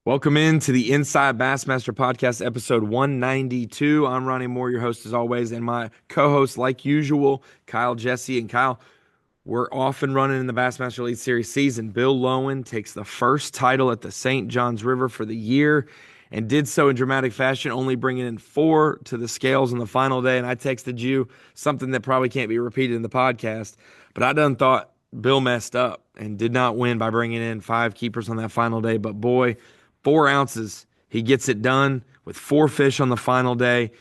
Welcome into the Inside Bassmaster Podcast, episode 192. I'm Ronnie Moore, your host as always, and my co-host, like usual, Kyle, Jessie, and Kyle. We're off and running in the Bassmaster Elite Series season. Bill Lowen takes the first title at the St. Johns River for the year and did so in dramatic fashion, only bringing in four to the scales on the final day. And I texted you something that probably can't be repeated in the podcast, but I done thought Bill messed up and did not win by bringing in five keepers on that final day. But boy, 4 ounces, he gets it done with four fish on the final day.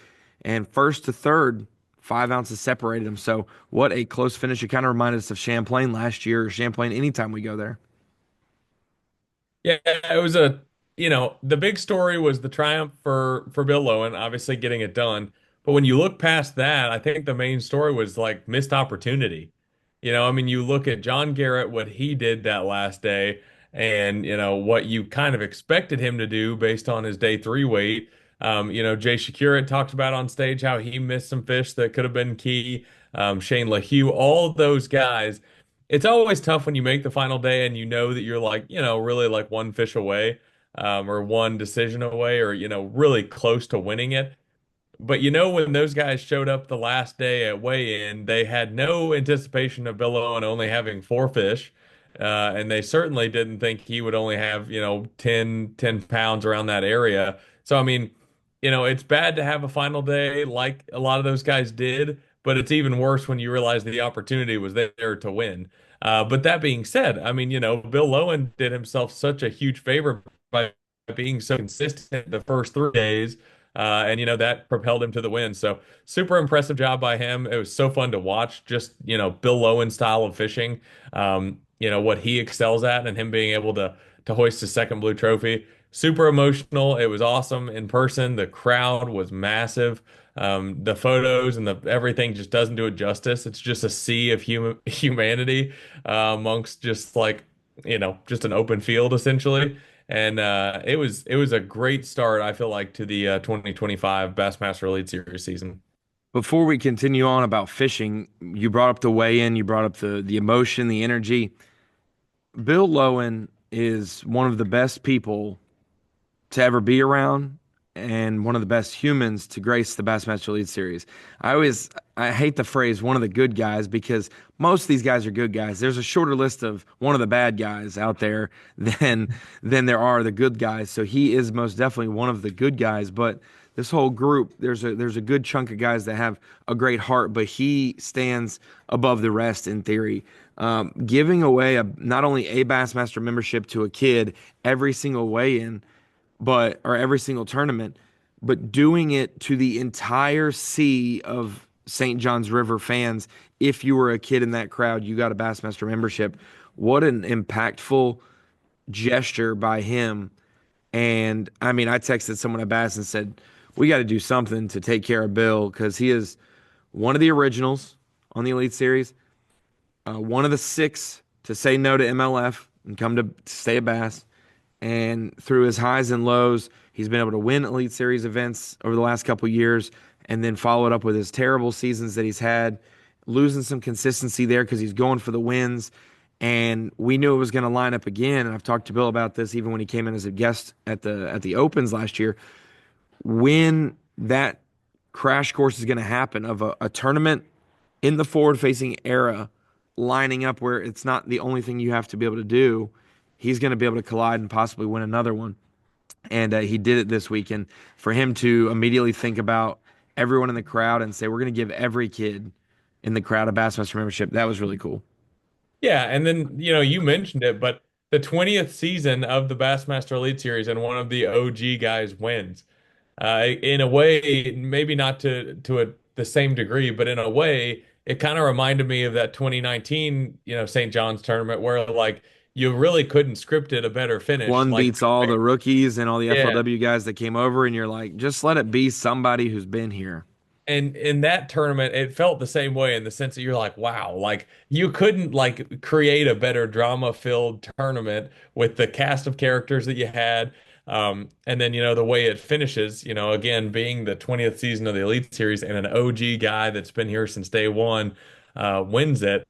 And first to third, 5 ounces separated them. So what a close finish. It kind of reminded us of Champlain last year, or Champlain anytime we go there. Yeah, it was the big story was the triumph for Bill Lowen, obviously getting it done. But when you look past that, I think the main story was like missed opportunity. I mean, you look at John Garrett, what he did that last day, and what you kind of expected him to do based on his day three weight. Jay Shakira talked about on stage how he missed some fish that could have been key. Shane LaHue, all those guys. It's always tough when you make the final day and you know that you're like, really like one fish away, or one decision away, or, really close to winning it. But when those guys showed up the last day at weigh-in, they had no anticipation of Bill Owen only having four fish. And they certainly didn't think he would only have, 10 pounds around that area. So, I mean, it's bad to have a final day like a lot of those guys did, but it's even worse when you realize the opportunity was there to win. But that being said, I mean, Bill Lowen did himself such a huge favor by being so consistent the first 3 days. And that propelled him to the win. So super impressive job by him. It was so fun to watch. Just Bill Lowen style of fishing. What he excels at, and him being able to hoist his second blue trophy. Super emotional. It was awesome in person. The crowd was massive. The photos and the everything just doesn't do it justice. It's just a sea of humanity amongst just like just an open field essentially. And it was a great start, I feel like, to the 2025 Bassmaster Elite Series season. Before we continue on about fishing, you brought up the weigh-in, you brought up the emotion, the energy. Bill Lowen is one of the best people to ever be around and one of the best humans to grace the Bassmaster Elite Series. I hate the phrase one of the good guys because most of these guys are good guys. There's a shorter list of one of the bad guys out there than there are the good guys. So he is most definitely one of the good guys, but this whole group, there's a good chunk of guys that have a great heart, but he stands above the rest in theory. Giving away not only a Bassmaster membership to a kid every single weigh-in, or every single tournament, but doing it to the entire sea of St. John's River fans. If you were a kid in that crowd, you got a Bassmaster membership. What an impactful gesture by him. And I mean, I texted someone at Bass and said, we got to do something to take care of Bill because he is one of the originals on the Elite Series, one of the six to say no to MLF and come to stay at Bass. And through his highs and lows, he's been able to win Elite Series events over the last couple of years and then follow it up with his terrible seasons that he's had, losing some consistency there because he's going for the wins. And we knew it was going to line up again. And I've talked to Bill about this even when he came in as a guest at the Opens last year. When that crash course is going to happen of a tournament in the forward facing era lining up where it's not the only thing you have to be able to do, he's going to be able to collide and possibly win another one. And he did it this week. And for him to immediately think about everyone in the crowd and say, we're going to give every kid in the crowd a Bassmaster membership, that was really cool. Yeah, and then you mentioned it, but the 20th season of the Bassmaster Elite Series and one of the OG guys wins. In a way, maybe not the same degree, but in a way, it kind of reminded me of that 2019, St. John's tournament where like you really couldn't script it a better finish. One Like, beats all the rookies and all the yeah. FLW guys that came over, and you're like, just let it be somebody who's been here. And in that tournament, it felt the same way in the sense that you're like, wow, like you couldn't like create a better drama-filled tournament with the cast of characters that you had. And then, the way it finishes, again, being the 20th season of the Elite Series and an OG guy that's been here since day one, wins it.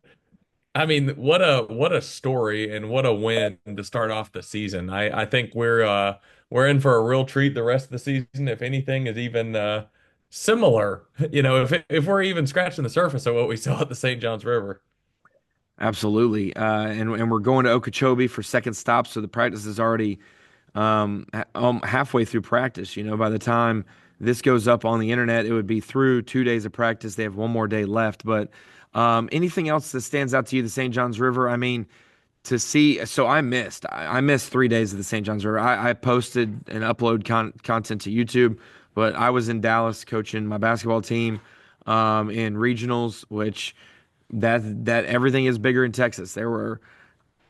I mean, what a story and what a win to start off the season. I think we're in for a real treat the rest of the season. If anything is even similar, if we're even scratching the surface of what we saw at the St. Johns River. Absolutely. And we're going to Okeechobee for second stop, so the practice is already halfway through practice. By the time this goes up on the internet, it would be through 2 days of practice. They have one more day left. But anything else that stands out to you, the St. Johns River? I mean, to see, so I missed 3 days of the St. Johns River. I posted and upload content to YouTube, but I was in Dallas coaching my basketball team in regionals, which that everything is bigger in Texas. There were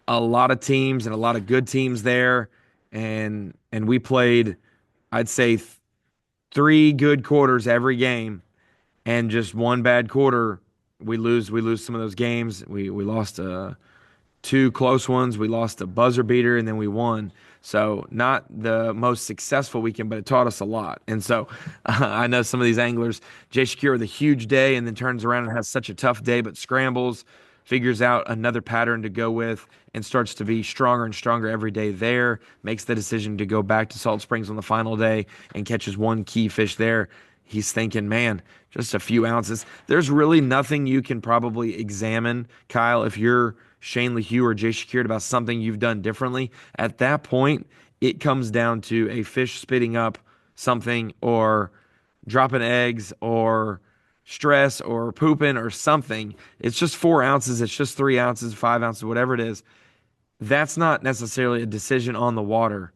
a lot of teams and a lot of good teams there, and we played, I'd say, three good quarters every game, and just one bad quarter, we lose some of those games. We lost two close ones. We lost a buzzer beater, and then we won. So not the most successful weekend, but it taught us a lot. And so I know some of these anglers, Jay Shakir with a huge day and then turns around and has such a tough day, but scrambles, figures out another pattern to go with, and starts to be stronger and stronger every day there, makes the decision to go back to Salt Springs on the final day and catches one key fish there. He's thinking, man, just a few ounces. There's really nothing you can probably examine, Kyle, if you're Shane LeHue or Jay Shakir about something you've done differently. At that point, it comes down to a fish spitting up something or dropping eggs or stress or pooping or something. It's just 4 ounces. It's just 3 ounces, 5 ounces, whatever it is. That's not necessarily a decision on the water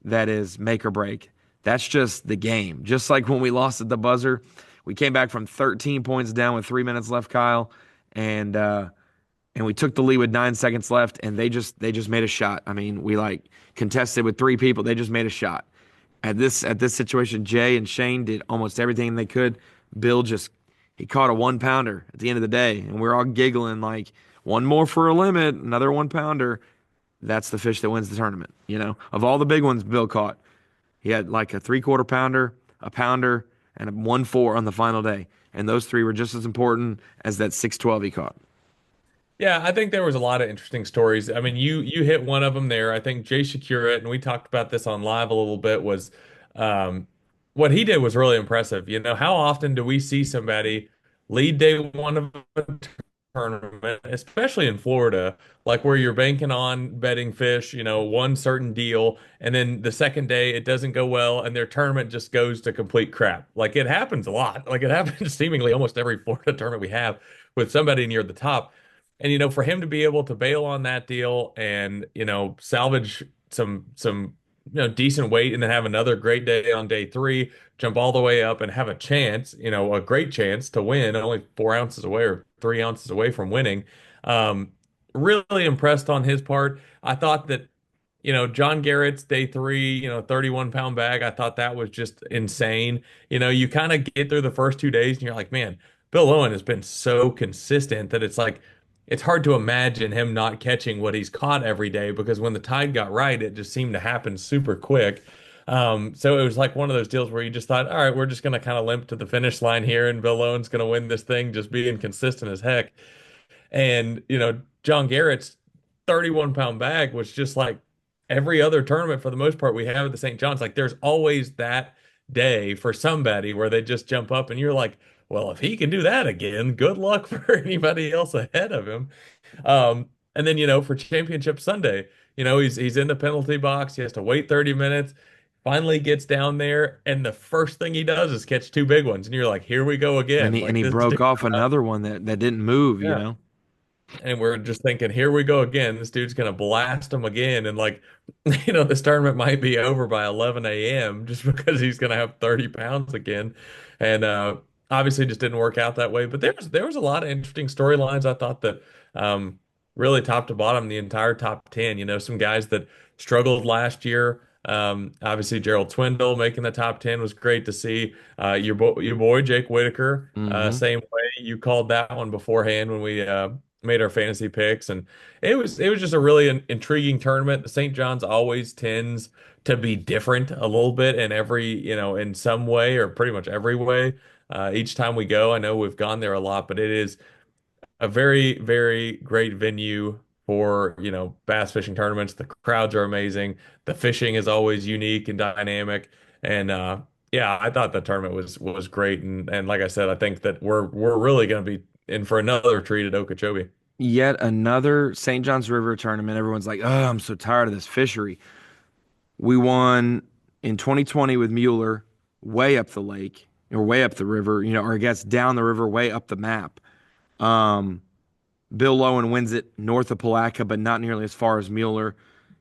that is make or break. That's just the game. Just like when we lost at the buzzer, we came back from 13 points down with 3 minutes left, Kyle, and we took the lead with 9 seconds left, and they just made a shot. I mean, we like contested with three people. They just made a shot. At this situation, Jay and Shane did almost everything they could. Bill just he caught a 1 pounder at the end of the day, and we're all giggling like one more for a limit, another 1 pounder. That's the fish that wins the tournament. Of all the big ones Bill caught, he had like a 3/4 pounder, a pounder, and a 1-4 on the final day, and those three were just as important as that 612 he caught. Yeah, I think there was a lot of interesting stories. I mean, you hit one of them there. I think Jay Shakira, and we talked about this on live a little bit, was um, what he did was really impressive. How often do we see somebody lead day one of a tournament, especially in Florida, like where you're banking on betting fish, one certain deal, and then the second day it doesn't go well and their tournament just goes to complete crap. Like it happens a lot. Like it happens seemingly almost every Florida tournament we have with somebody near the top. And for him to be able to bail on that deal and salvage some decent weight and then have another great day on day three, jump all the way up and have a chance, a great chance to win, only 4 ounces away or 3 ounces away from winning. Um, Really impressed on his part. I thought that John Garrett's day three, 31-pound bag, I thought that was just insane. You kind of get through the first 2 days and you're like, man, Bill Lowen has been so consistent that it's like, it's hard to imagine him not catching what he's caught every day because when the tide got right, it just seemed to happen super quick. So it was like one of those deals where you just thought, all right, we're just going to kind of limp to the finish line here and Bill Lowen's going to win this thing just being consistent as heck. And, John Garrett's 31-pound bag was just like every other tournament for the most part we have at the St. John's. Like there's always that day for somebody where they just jump up and you're like, well, if he can do that again, good luck for anybody else ahead of him. And then, for Championship Sunday, he's in the penalty box. He has to wait 30 minutes. Finally gets down there, and the first thing he does is catch two big ones. And you're like, here we go And again. he and Like he this broke dude. off another one that didn't move, you Yeah. know. And we're just thinking, here we go again. This dude's gonna blast him again, and like, this tournament might be over by 11 a.m. just because he's gonna have 30 pounds again, and obviously just didn't work out that way. But there was a lot of interesting storylines. I thought that really top to bottom, the entire top 10. Some guys that struggled last year. Obviously Gerald Twindle making the top 10 was great to see. Your boy Jake Whitaker, Hmm. same way. You called that one beforehand when we made our fantasy picks, and it was just a really intriguing tournament. The St. John's always tends to be different a little bit in in some way or pretty much every way. Each time we go, I know we've gone there a lot, but it is a very, very great venue for, bass fishing tournaments. The crowds are amazing. The fishing is always unique and dynamic. And yeah, I thought the tournament was great. And like I said, I think that we're really going to be in for another treat at Okeechobee. Yet another St. John's River tournament. Everyone's like, oh, I'm so tired of this fishery. We won in 2020 with Mueller way up the lake or way up the river, or I guess down the river, way up the map. Um, Bill Lowen wins it north of Palatka, but not nearly as far as Mueller.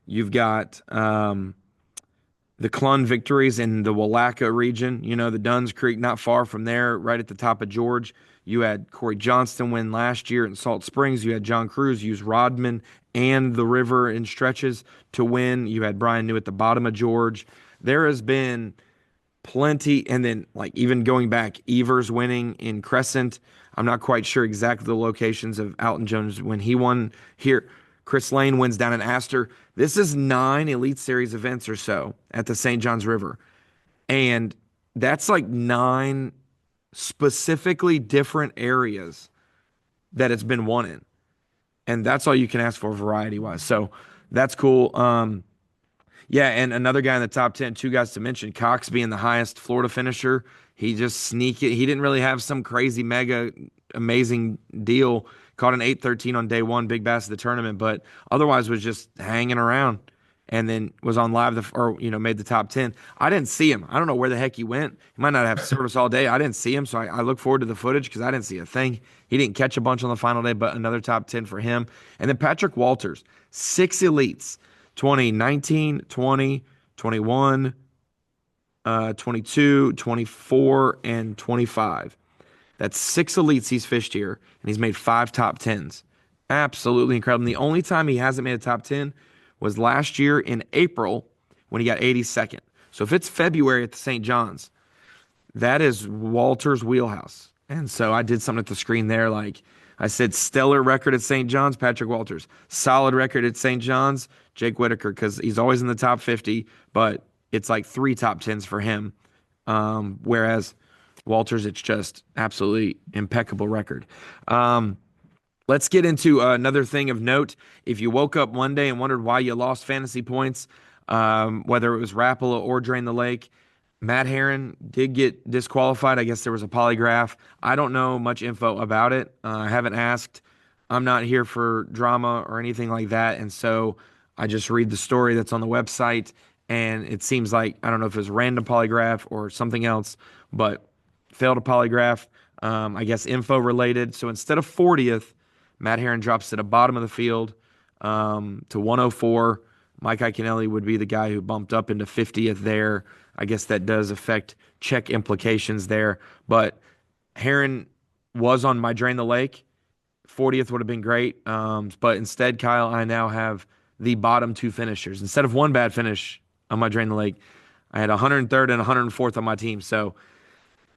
You've got the Clun victories in the Willaca region, the Dunn's Creek, not far from there, right at the top of George. You had Corey Johnston win last year in Salt Springs. You had John Cruz use Rodman and the river in stretches to win. You had Brian New at the bottom of George. There has been plenty, and then like even going back, Evers winning in Crescent. I'm not quite sure exactly the locations of Alton Jones when he won here. Chris Lane wins down in Astor. This is 9 Elite Series events or so at the St. Johns River. And that's like 9 specifically different areas that it's been won in. And that's all you can ask for variety wise. So that's cool. Yeah, and another guy in the top 10, two guys to mention, Cox being the highest Florida finisher. He just sneaked it. He didn't really have some crazy, mega, amazing deal. Caught an 813 on day one, big bass of the tournament, but otherwise was just hanging around and then was on live made the top 10. I didn't see him. I don't know where the heck he went. He might not have service all day. I didn't see him, so I look forward to the footage because I didn't see a thing. He didn't catch a bunch on the final day, but another top 10 for him. And then Patrick Walters, 6 elites. 2019, 20, 21, 22, 24, and 25. That's 6 elites he's fished here, and he's made 5 top 10s. Absolutely incredible. And the only time he hasn't made a top 10 was last year in April when he got 82nd. So if it's February at the St. John's, that is Walter's wheelhouse. And so I did something at the screen there. Like I said, stellar record at St. John's, Patrick Walters. Solid record at St. John's, Jake Whitaker, because he's always in the top 50, but it's like 3 top 10s for him. Whereas Walters, it's just absolutely impeccable record. Let's get into another thing of note. If you woke up one day and wondered why you lost fantasy points, whether it was Rapala or Drain the Lake, Matt Herron did get disqualified. I guess there was a polygraph. I don't know much info about it. I haven't asked. I'm not here for drama or anything like that. And so I just read the story that's on the website. And it seems like, I don't know if it was a random polygraph or something else, but failed a polygraph. I guess info related. So instead of 40th, Matt Herron drops to the bottom of the field to 104. Mike Iaconelli would be the guy who bumped up into 50th there. I guess that does affect check implications there. But Herron was on my Drain the Lake. 40th would have been great. But instead, Kyle, I now have the bottom 2 finishers. Instead of one bad finish on my Drain the Lake, I had 103rd and 104th on my team. So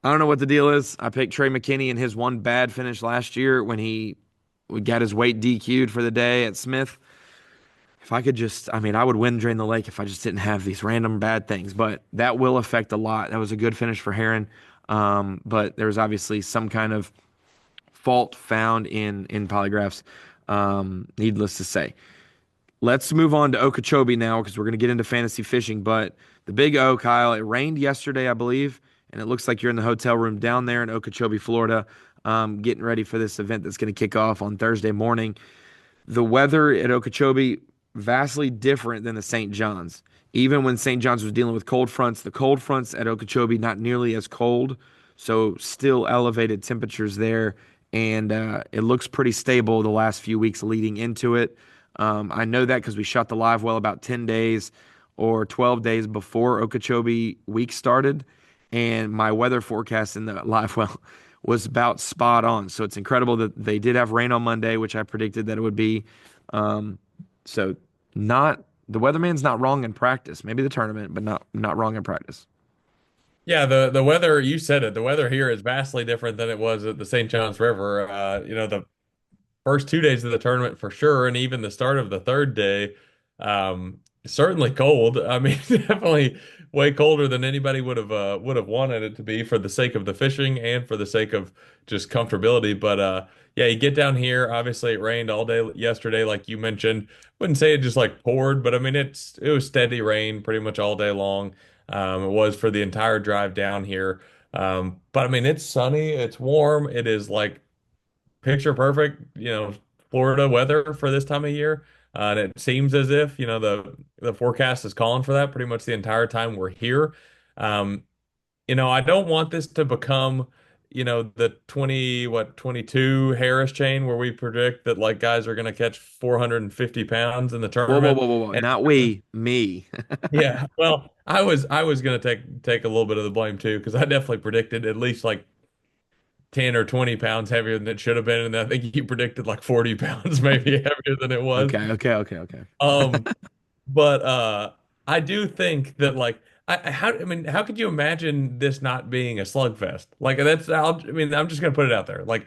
I don't know what the deal is. I picked Trey McKinney in his one bad finish last year when he got his weight DQ'd for the day at Smith. If I could just, I would win Drain the Lake if I just didn't have these random bad things, but that will affect a lot. That was a good finish for Herron. But there was obviously some kind of fault found in polygraphs, needless to say. Let's move on to Okeechobee now because we're going to get into fantasy fishing. But the Big O, Kyle, it rained yesterday, I believe, and it looks like you're in the hotel room down there in Okeechobee, Florida, getting ready for this event that's going to kick off on Thursday morning. The weather at Okeechobee, vastly different than the St. John's. Even when St. John's was dealing with cold fronts, the cold fronts at Okeechobee not nearly as cold, so still elevated temperatures there, and it looks pretty stable the last few weeks leading into it. I know that because we shot the live well about 10 days or 12 days before Okeechobee week started, and my weather forecast in the live well was about spot on. So it's incredible that they did have rain on Monday, which I predicted that it would be. So not the weatherman's not wrong in practice. Maybe the tournament, but not wrong in practice. Yeah, the weather, you said it. The weather here is vastly different than it was at the St. John's River. The first 2 days of the tournament for sure, and even the start of the third day, certainly cold. I mean, definitely way colder than anybody would have wanted it to be for the sake of the fishing and for the sake of just comfortability. But yeah, you get down here. Obviously, it rained all day yesterday, like you mentioned. Wouldn't say it just like poured, but I mean it was steady rain pretty much all day long. It was for the entire drive down here. But I mean it's sunny, it's warm, it is like picture perfect, Florida weather for this time of year. And it seems as if, the forecast is calling for that pretty much the entire time we're here. Um, I don't want this to become, the 22 Harris chain where we predict that like guys are going to catch 450 pounds in the Whoa, whoa, tournament. whoa, whoa, whoa. And Not we, me. yeah, well, I was going to take a little bit of the blame too, because I definitely predicted at least like 10 or 20 pounds heavier than it should have been. And I think you predicted like 40 pounds maybe heavier than it was. Okay, okay, okay, okay. Um, but I do think that like I mean, how could you imagine this not being a slugfest? Like I mean, I'm just gonna put it out there. Like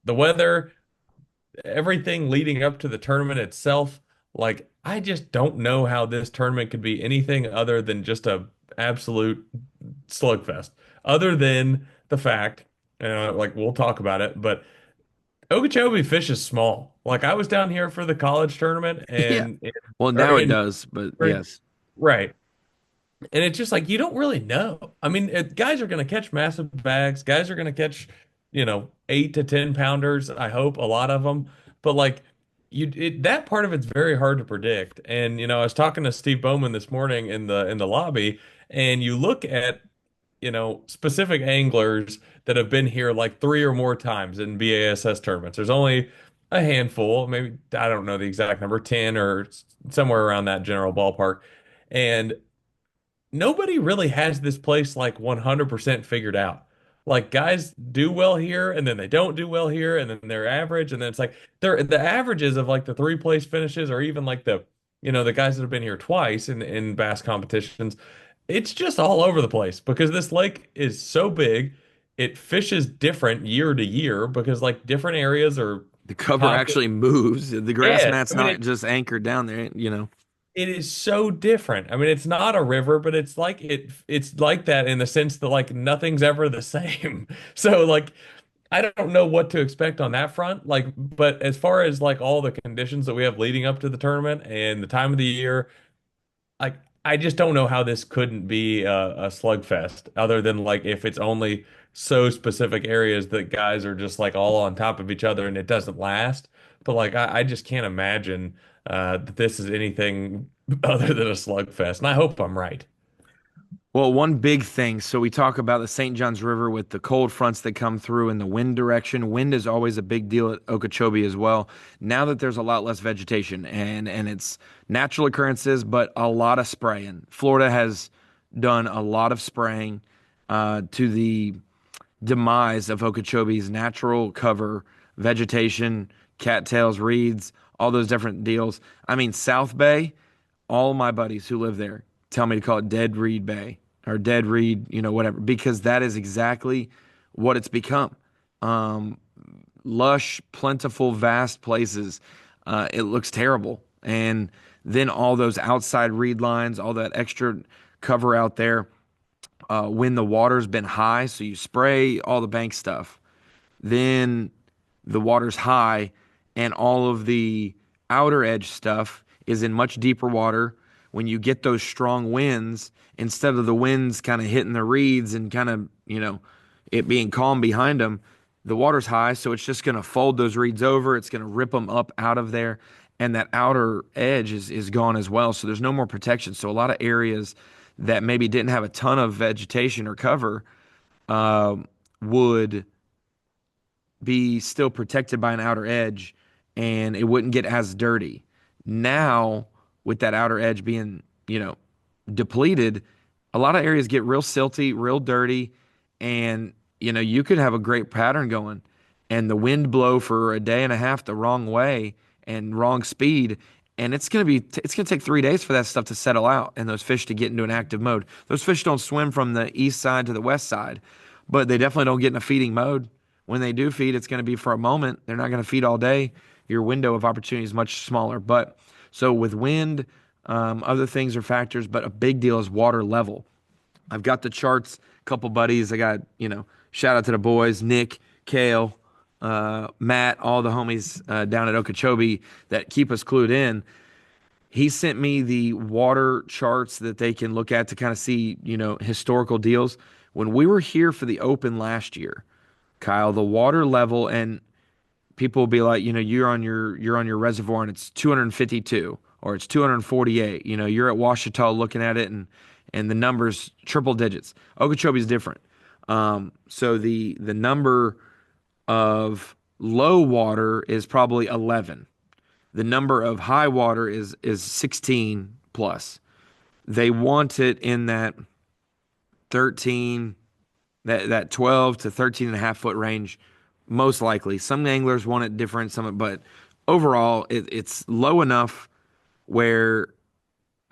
the weather, everything leading up to the tournament itself, like I just don't know how this tournament could be anything other than just a absolute slugfest. Other than the fact, like we'll talk about it, but Okeechobee fish is small. Like I was down here for the college tournament Yeah. and Well, or now it in does, but or- yes. right. And it's just like you don't really know. I mean, guys are going to catch massive bags. Guys are going to catch, 8 to 10 pounders. I hope a lot of them. But like that part of it's very hard to predict. And I was talking to Steve Bowman this morning in the lobby, and you look at specific anglers that have been here like three or more times in B.A.S.S tournaments. There's only a handful, maybe I don't know the exact number, 10 or somewhere around that general ballpark. And nobody really has this place like 100% figured out. Like guys do well here and then they don't do well here and then they're average and then it's like the averages of like the three place finishes or even like the guys that have been here twice in bass competitions, it's just all over the place because this lake is so big. It fishes different year to year because like different areas are The cover pocket. actually moves. The grass Yeah, mat's I mean not just anchored down there. it is so different. I mean, it's not a river, but it's like that in the sense that like nothing's ever the same. So like I don't know what to expect on that front. Like, but as far as like all the conditions that we have leading up to the tournament and the time of the year, like I just don't know how this couldn't be a slugfest other than like if it's only so specific areas that guys are just like all on top of each other and it doesn't last. But like I just can't imagine that this is anything other than a slugfest. And I hope I'm right. Well, one big thing. So we talk about the St. Johns River with the cold fronts that come through in the wind direction. Wind is always a big deal at Okeechobee as well. Now that there's a lot less vegetation and it's natural occurrences, but a lot of spraying. Florida has done a lot of spraying to the demise of Okeechobee's natural cover, vegetation, cattails, reeds, all those different deals. I mean, South Bay, all my buddies who live there tell me to call it Dead Reed Bay or Dead Reed, whatever, because that is exactly what it's become. Um, Lush, plentiful, vast places. It looks terrible. And then all those outside reed lines, all that extra cover out there, when the water's been high, so you spray all the bank stuff. Then the water's high, and all of the outer edge stuff is in much deeper water. When you get those strong winds, instead of the winds kind of hitting the reeds and kind of, it being calm behind them, the water's high, so it's just going to fold those reeds over. It's going to rip them up out of there. And that outer edge is gone as well. So there's no more protection. So a lot of areas that maybe didn't have a ton of vegetation or cover uh, would be still protected by an outer edge and it wouldn't get as dirty. Now, with that outer edge being, depleted, a lot of areas get real silty, real dirty, and you could have a great pattern going and the wind blow for a day and a half the wrong way and wrong speed and it's going to take 3 days for that stuff to settle out and those fish to get into an active mode. Those fish don't swim from the east side to the west side, but they definitely don't get in a feeding mode. When they do feed, it's going to be for a moment. They're not going to feed all day. Your window of opportunity is much smaller. But so with wind, Other things are factors, but a big deal is water level. I've got the charts, a couple buddies. I got, shout out to the boys, Nick, Kale, Matt, all the homies down at Okeechobee that keep us clued in. He sent me the water charts that they can look at to kind of see, historical deals. When we were here for the Open last year, Kyle, the water level, and people will be like, you're on your reservoir and it's 252 or it's 248. You're at Washita looking at it and the numbers triple digits. Okeechobee is different. So the number of low water is probably 11. The number of high water is 16 plus. They want it in that 13, that 12 to 13 and a half foot range, most likely. Some anglers want it different, but overall, it's low enough where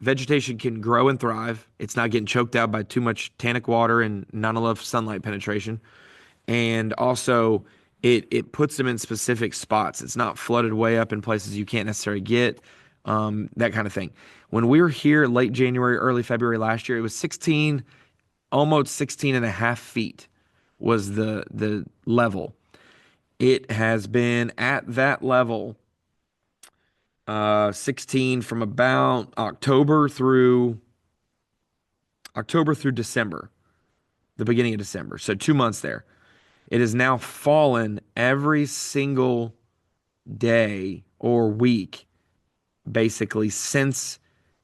vegetation can grow and thrive. It's not getting choked out by too much tannic water and not enough sunlight penetration. And also, it puts them in specific spots. It's not flooded way up in places you can't necessarily get, that kind of thing. When we were here late January, early February last year, it was 16, almost 16 and a half feet was the level. It has been at that level, 16 from about October through December, the beginning of December. So 2 months there. It has now fallen every single day or week, basically, since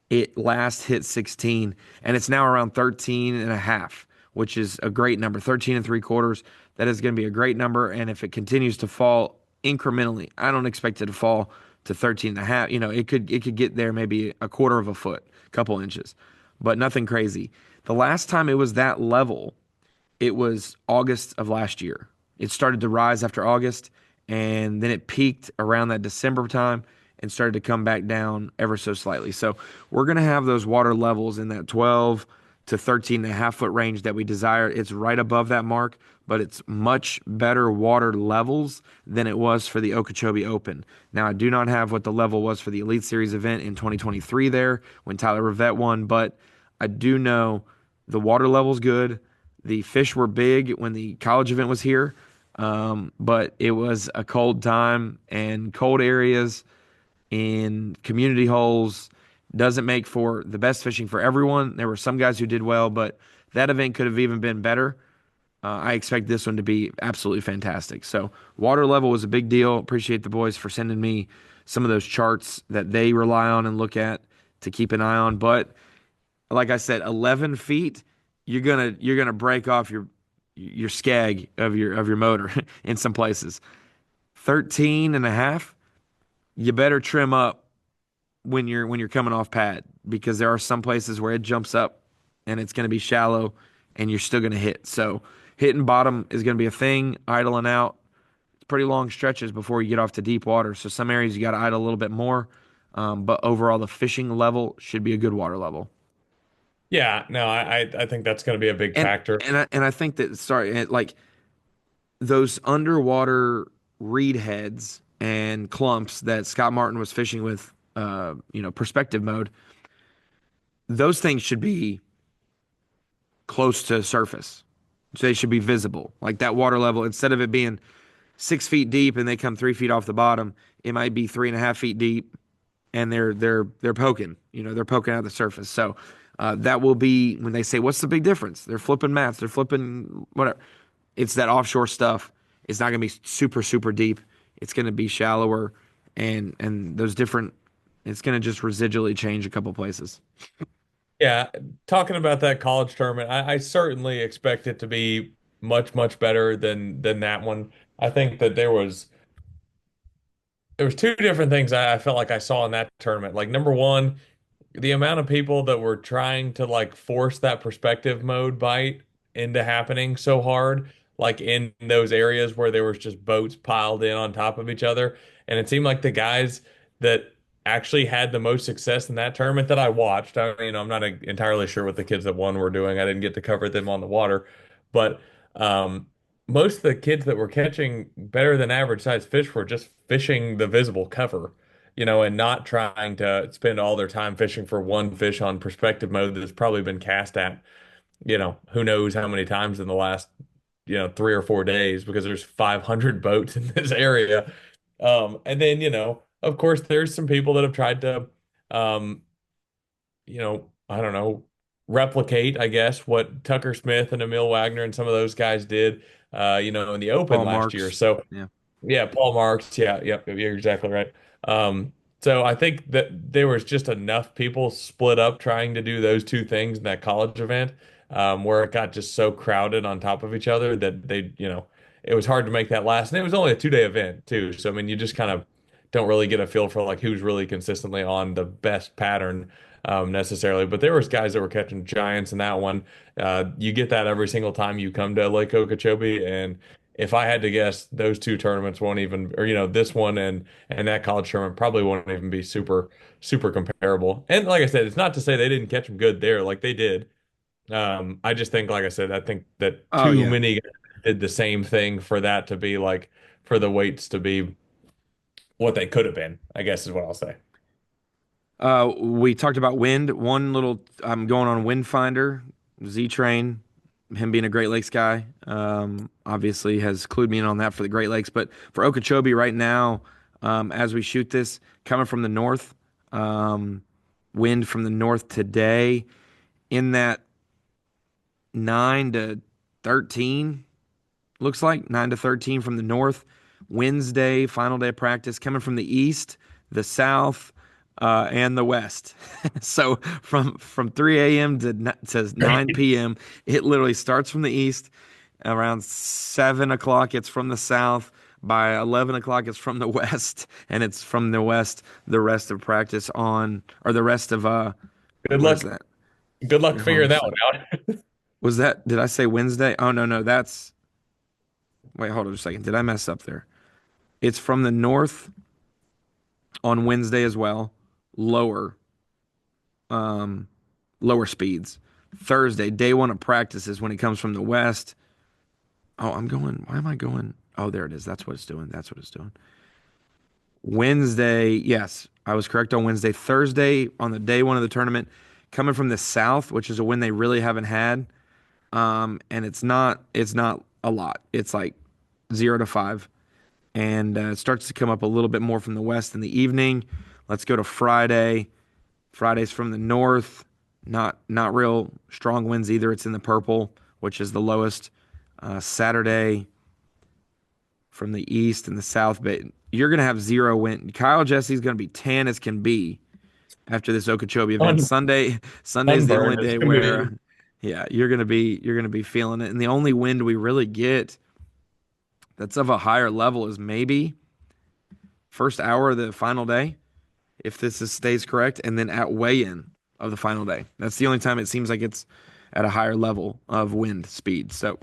it last hit 16, and it's now around 13 and a half, which is a great number. 13 and three quarters. That is going to be a great number. And if it continues to fall incrementally, I don't expect it to fall to 13 and a half. It could get there maybe a quarter of a foot, a couple inches, but nothing crazy. The last time it was that level, it was August of last year. It started to rise after August, and then it peaked around that December time and started to come back down ever so slightly. So we're going to have those water levels in that 12 to 13 and a half foot range that we desire. It's right above that mark, but it's much better water levels than it was for the Okeechobee Open. Now, I do not have what the level was for the Elite Series event in 2023 there when Tyler Rivette won, but I do know the water level's good. The fish were big when the college event was here, but it was a cold time, and cold areas in community holes doesn't make for the best fishing for everyone. There were some guys who did well, but that event could have even been better. I expect this one to be absolutely fantastic. So water level was a big deal. Appreciate the boys for sending me some of those charts that they rely on and look at to keep an eye on. But like I said, 11 feet, you're gonna break off your skag of your motor in some places. 13 and a half, you better trim up when you're coming off pad, because there are some places where it jumps up and it's going to be shallow and you're still going to hit. So hitting bottom is going to be a thing. Idling out, it's pretty long stretches before you get off to deep water. So some areas you got to idle a little bit more. But overall, the fishing level should be a good water level. Yeah, no, I think that's going to be a big And factor. and I think that, like those underwater reed heads and clumps that Scott Martin was fishing with, perspective mode, those things should be close to surface. So they should be visible. Like that water level, instead of it being 6 feet deep and they come 3 feet off the bottom, it might be 3.5 feet deep and they're poking. They're poking out the surface. So that will be when they say, "What's the big difference?" They're flipping mats. They're flipping whatever. It's that offshore stuff. It's not going to be super super deep. It's going to be shallower, and those different. It's going to just residually change a couple places. Yeah, talking about that college tournament, I certainly expect it to be much, much better than that one. I think that there was two different things I felt like I saw in that tournament. Like number one, the amount of people that were trying to like force that perspective mode bite into happening so hard, like in those areas where there was just boats piled in on top of each other. And it seemed like the guys that actually had the most success in that tournament that I watched, I'm not entirely sure what the kids that won were doing. I didn't get to cover them on the water, but um, most of the kids that were catching better than average sized fish were just fishing the visible cover. and not trying to spend all their time fishing for one fish on perspective mode that's probably been cast at, who knows how many times in the last, 3 or 4 days because there's 500 boats in this area. And then, of course, there's some people that have tried to, um, I don't know, replicate, I guess, what Tucker Smith and Emil Wagner and some of those guys did, in the Open Paul last year. Marks. So, Yeah. yeah, Paul Marks. Yeah, yep, you're exactly right. So I think that there was just enough people split up trying to do those two things in that college event, where it got just so crowded on top of each other that it was hard to make that last. And it was only a 2-day event too. So I mean, you just kind of don't really get a feel for like who's really consistently on the best pattern, necessarily. But there was guys that were catching giants in that one. You get that every single time you come to Lake Okeechobee, and if I had to guess, those two tournaments won't even, or this one and that college tournament probably won't even be super comparable. And like I said, it's not to say they didn't catch them good there, like they did. I just think, like I said, I think that Oh too yeah. many guys did the same thing for that to be like for the weights to be what they could have been, I guess is what I'll say. We talked about wind. One little, I'm going on Wind Finder, Z Train, him being a Great Lakes guy, obviously has clued me in on that for the Great Lakes. But for Okeechobee right now, as we shoot this, coming from the north, um, wind from the north today in that 9 to 13. Looks like 9 to 13 from the north. Wednesday, final day of practice, coming from the east, the south, and the west. So from 3 a.m. to 9 p.m., it literally starts from the east. Around 7 o'clock, it's from the south. By 11 o'clock, it's from the west, and it's from the west the rest of practice on, or the rest of Good what is luck. that? Good luck Hold on figuring a that one second. out. Was that? Did I say Wednesday? Oh no, no, that's. Wait, hold on a second. Did I mess up there? It's from the north on Wednesday as well. Lower, um, lower speeds. Thursday, day one of practice is when it comes from the west. Oh, I'm going. Why am I going? Oh, there it is. That's what it's doing. That's what it's doing. Wednesday, yes, I was correct on Wednesday. Thursday on the day one of the tournament, coming from the south, which is a win they really haven't had. And it's not a lot. It's like 0 to 5. And it starts to come up a little bit more from the west in the evening. Let's go to Friday. Friday's from the north. Not real strong winds either. It's in the purple, which is the lowest. Saturday from the east and the south, but you're gonna have zero wind. Kyle Jesse's gonna be tan as can be after this Okeechobee event. Un Sunday's the only Unburned as day can where, be. yeah, you're gonna be feeling it. And the only wind we really get that's of a higher level is maybe first hour of the final day, if stays correct, and then at weigh-in of the final day. That's the only time it seems like it's at a higher level of wind speed. So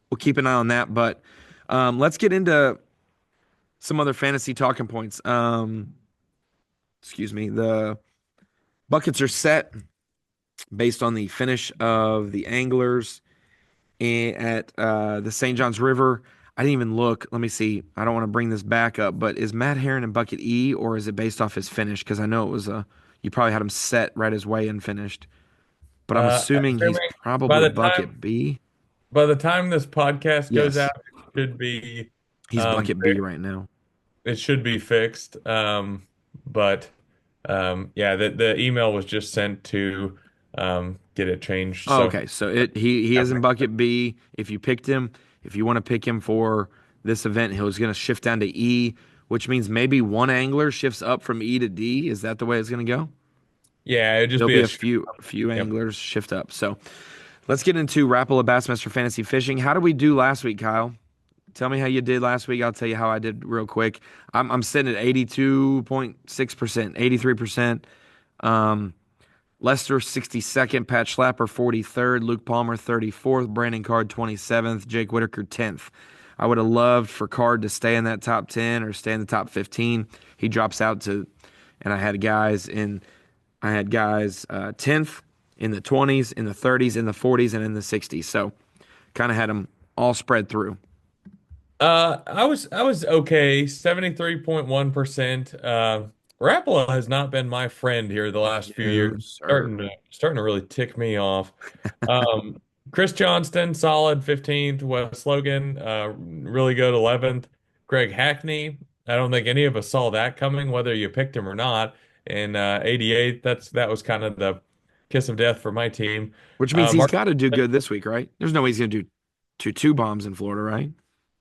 we'll keep an eye on that. But let's get into some other fantasy talking points. Excuse me. The buckets are set based on the finish of the anglers at the St. Johns River. I didn't even look. Let me see. I don't want to bring this back up, but is Matt Herron in bucket E or is it based off his finish? Because I know it was you probably had him set right as way and finished, but I'm assuming he's Assuming by probably the time bucket B. by the time this podcast goes Yes, out, it should be he's bucket B fixed. right now. It should be fixed. But yeah, the email was just sent to get it changed. Oh, So okay. So he is in bucket B. If you picked him, if you want to pick him for this event, he was going to shift down to E, which means maybe one angler shifts up from E to D. Is that the way it's going to go? yeah, it'd just There'll be be a a shift. few Yep. anglers shift up. So let's get into Rapala Bassmaster Fantasy Fishing. How did we do last week, Kyle? Tell me how you did last week. I'll tell you how I did real quick. I'm sitting at 82.6%, 83%. Um, Lester 62nd, Pat Schlapper 43rd, Luke Palmer 34th, Brandon Card 27th, Jake Whitaker 10th. I would have loved for Card to stay in that top 10 or stay in the top 15. He drops out to, and I had guys 10th, in the 20s, in the 30s, in the 40s, and in the 60s. So kind of had them all spread through. I was okay, 73.1%. Rapala has not been my friend here the last few years. No, sir. Starting to really tick me off. Um, Chris Johnston, solid 15th. Wes Logan, really good 11th. Greg Hackney, I don't think any of us saw that coming, whether you picked him or not. And 88th, that was kind of the kiss of death for my team. Which means he's Mark, got to do good this week, right? There's no way he's going to do two bombs in Florida, right?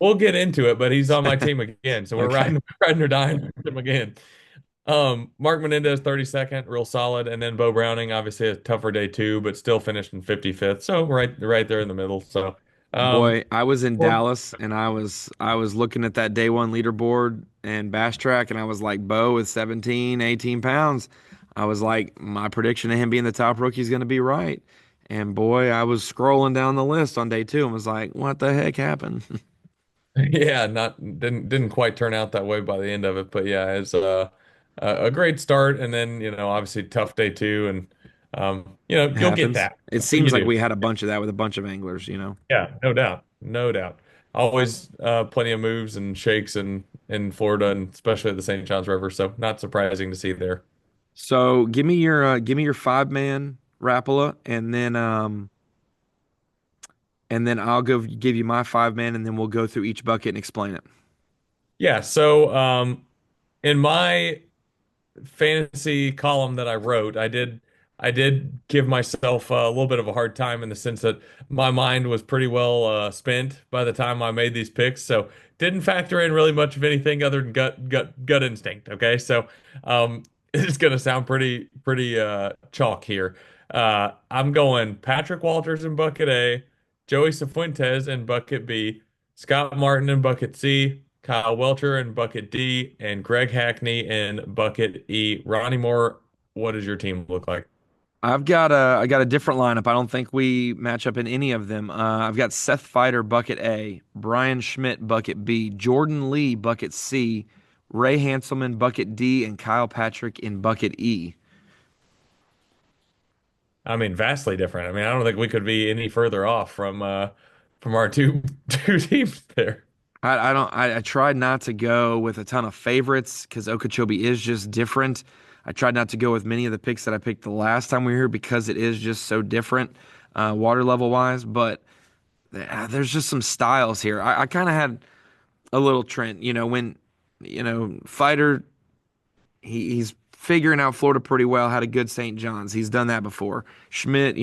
we'll get into it, but he's on my team again, so we're Okay. riding or dying with him again. Mark Menendez 32nd, real solid, and then Bo Browning, obviously a tougher day too, but still finished in 55th, so right there in the middle. So, um, Boy, I was in well, Dallas and I was looking at that day one leaderboard and Bass Track and I was like, Bo with 17, 18 pounds. I was like, my prediction of him being the top rookie is going to be right. And boy, I was scrolling down the list on day two and was like, what the heck happened? yeah, not didn't quite turn out that way by the end of it, but yeah, it's a great start, and then obviously tough day two, and It you'll get happens. that. It You seems like do. we had a bunch of that with a bunch of anglers. Yeah, no doubt, no doubt. Always plenty of moves and shakes in Florida, and especially at the St. Johns River, so not surprising to see there. So give me your 5 man Rapala and then I'll go give you my 5 man and then we'll go through each bucket and explain it. Yeah, so in my fantasy column that I wrote, I did give myself a little bit of a hard time in the sense that my mind was pretty well spent by the time I made these picks, so didn't factor in really much of anything other than gut instinct. Okay, so it's gonna sound pretty chalk here. I'm going Patrick Walters in bucket A, Joey Cifuentes in bucket B, Scott Martin in bucket C, Kyle Welcher in bucket D, and Greg Hackney in bucket E. Ronnie Moore, what does your team look like? I got a different lineup. I don't think we match up in any of them. I've got Seth Fighter bucket A, Brian Schmidt bucket B, Jordan Lee bucket C, Ray Hanselman bucket D, and Kyle Patrick in bucket E. I mean, vastly different. I mean, I don't think we could be any further off from our two two teams there. I tried not to go with a ton of favorites because Okeechobee is just different. I tried not to go with many of the picks that I picked the last time we were here because it is just so different, water level wise. But there's just some styles here. I kind of had a little trend, when Fighter he's figuring out Florida pretty well. Had a good St. John's. He's done that before. Schmidt,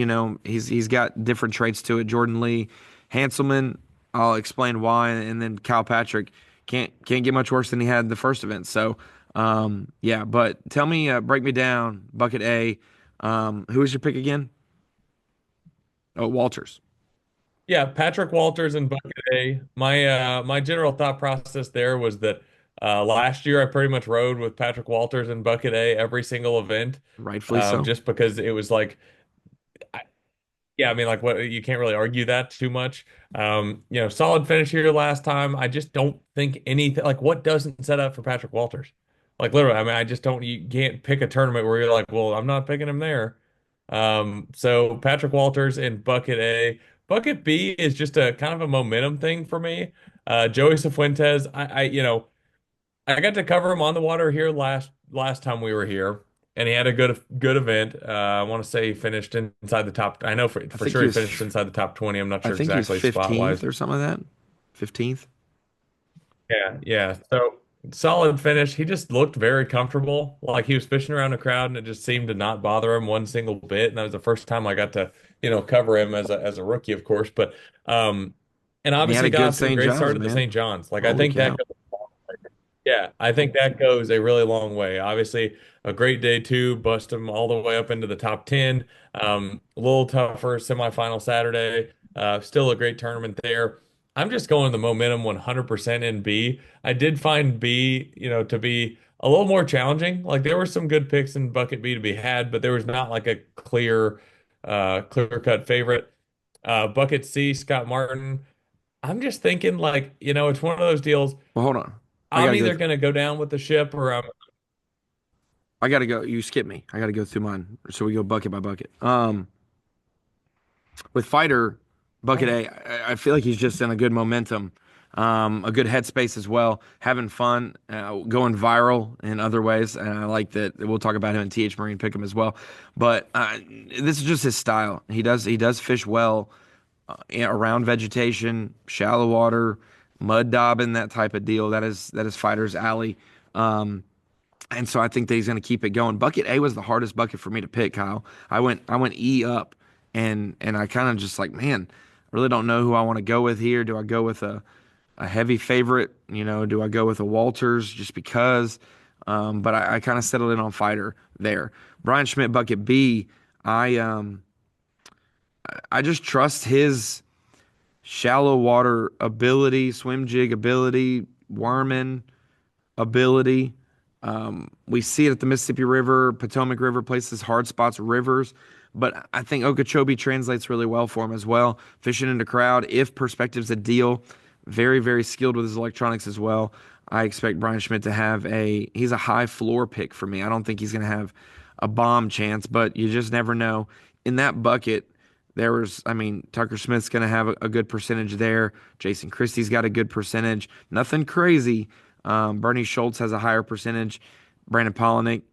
he's got different traits to it. Jordan Lee, Hanselman, I'll explain why, and then Cal Patrick can't get much worse than he had the first event. So, yeah. But tell me, break me down. Bucket A. Who was your pick again? Oh, Walters. Yeah, Patrick Walters in bucket A. My general thought process there was that last year I pretty much rode with Patrick Walters in bucket A every single event, Rightfully so. just because it was like yeah, I mean, like what you can't really argue that too much. Solid finish here last time. I just don't think anything like what doesn't set up for Patrick Walters. Like literally, I mean, I just don't. You can't pick a tournament where you're like, well, I'm not picking him there. So Patrick Walters in bucket A. Bucket B is just a kind of a momentum thing for me. Joey Cifuentes, I got to cover him on the water here last time we were here, and he had a good event. I want to say he finished inside the top. I know for I for think sure he he was. finished inside the top 20. I'm not I sure think he was exactly spot 15th wise. or something like that. 15th. Yeah, yeah. So solid finish. He just looked very comfortable. Like he was fishing around the crowd, and it just seemed to not bother him one single bit. And that was the first time I got to cover him as a rookie, of course. But and And he had obviously a got good off to a St. great John's, start at the man. St. John's. Like I Holy think that cow. Yeah, I think that goes a really long way. Obviously, a great day two, bust him all the way up into the top 10. A little tougher semifinal Saturday. Still a great tournament there. I'm just going the momentum 100% in B. I did find B, to be a little more challenging. Like there were some good picks in bucket B to be had, but there was not like a clear cut favorite. Bucket C, Scott Martin. I'm just thinking like, it's one of those deals. Well, hold on. I I'm gotta go. either going to go down with the ship or I'm I gotta go. You skip me. I gotta go through mine. So we go bucket by bucket. With Fighter, bucket oh, A, I feel like he's just in a good momentum. a good headspace as well, having fun, going viral in other ways. And I like that we'll talk about him in TH Marine Pick'em as well. But this is just his style. He does fish well around vegetation, shallow water, mud daubing, that type of deal. That is fighter's alley. And so I think that he's going to keep it going. Bucket A was the hardest bucket for me to pick, Kyle. I went E up, and I kind of just like, man, I really don't know who I want to go with here. Do I go with a heavy favorite? Do I go with a Walters just because? But I kind of settled in on fighter there. Brian Schmidt bucket B. I just trust his shallow water ability, swim jig ability, worming ability. We see it at the Mississippi River, Potomac River, places, hard spots, rivers. But I think Okeechobee translates really well for him as well. Fishing into crowd, if perspective's a deal, very, very skilled with his electronics as well. I expect Brian Schmidt to he's a high floor pick for me. I don't think he's going to have a bomb chance, but you just never know. In that bucket, Tucker Smith's going to have a good percentage there. Jason Christie's got a good percentage. Nothing crazy. Bernie Schultz has a higher percentage. Brandon Polinick,